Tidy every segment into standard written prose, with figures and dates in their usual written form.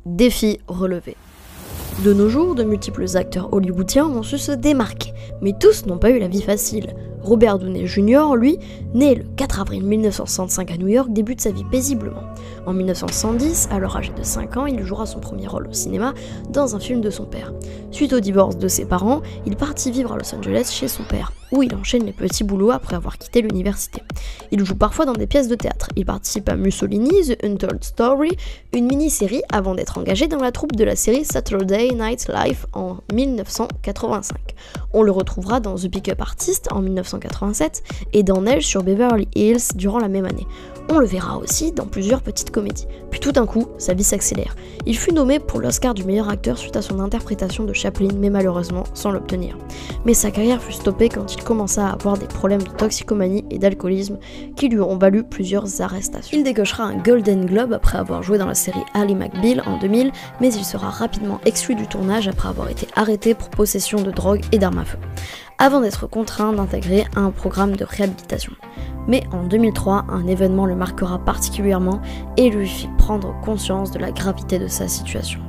Défi relevé. De nos jours, de multiples acteurs hollywoodiens ont su se démarquer, mais tous n'ont pas eu la vie facile. Robert Downey Jr., lui, né le 4 avril 1965 à New York, débute sa vie paisiblement. En 1970, alors âgé de 5 ans, il jouera son premier rôle au cinéma dans un film de son père. Suite au divorce de ses parents, il partit vivre à Los Angeles chez son père, où il enchaîne les petits boulots après avoir quitté l'université. Il joue parfois dans des pièces de théâtre. Il participe à Mussolini, The Untold Story, une mini-série avant d'être engagé dans la troupe de la série Saturday Night Live en 1985. On le retrouvera dans The Pickup Artist en 1987 et dans Neige sur Beverly Hills durant la même année. On le verra aussi dans plusieurs petites comédies. Puis tout d'un coup, sa vie s'accélère. Il fut nommé pour l'Oscar du meilleur acteur suite à son interprétation de Chaplin, mais malheureusement sans l'obtenir. Mais sa carrière fut stoppée quand il commença à avoir des problèmes de toxicomanie et d'alcoolisme qui lui ont valu plusieurs arrestations. Il décochera un Golden Globe après avoir joué dans la série Ally McBeal en 2000, mais il sera rapidement exclu du tournage après avoir été arrêté pour possession de drogue et d'armes à feu, avant d'être contraint d'intégrer un programme de réhabilitation. Mais en 2003, un événement le marquera particulièrement et lui fit prendre conscience de la gravité de sa situation.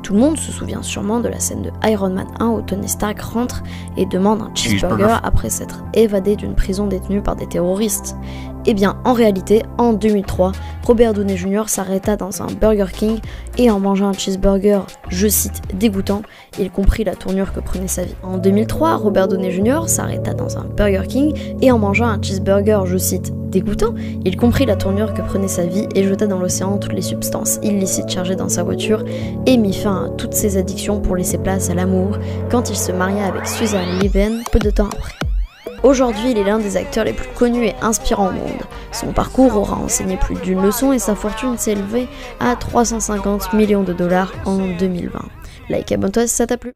Tout le monde se souvient sûrement de la scène de Iron Man 1 où Tony Stark rentre et demande un cheeseburger après s'être évadé d'une prison détenue par des terroristes. Eh bien, en réalité, en 2003, Robert Downey Jr. s'arrêta dans un Burger King et en mangeant un cheeseburger, je cite, dégoûtant, il comprit la tournure que prenait sa vie. En 2003, Robert Downey Jr. s'arrêta dans un Burger King et en mangeant un cheeseburger, je cite, dégoûtant, il comprit la tournure que prenait sa vie et jeta dans l'océan toutes les substances illicites chargées dans sa voiture et mit fin à toutes ses addictions pour laisser place à l'amour quand il se maria avec Susan Leven peu de temps après. Aujourd'hui, il est l'un des acteurs les plus connus et inspirants au monde. Son parcours aura enseigné plus d'une leçon et sa fortune s'est élevée à 350 millions de dollars en 2020. Like et abonne-toi si ça t'a plu.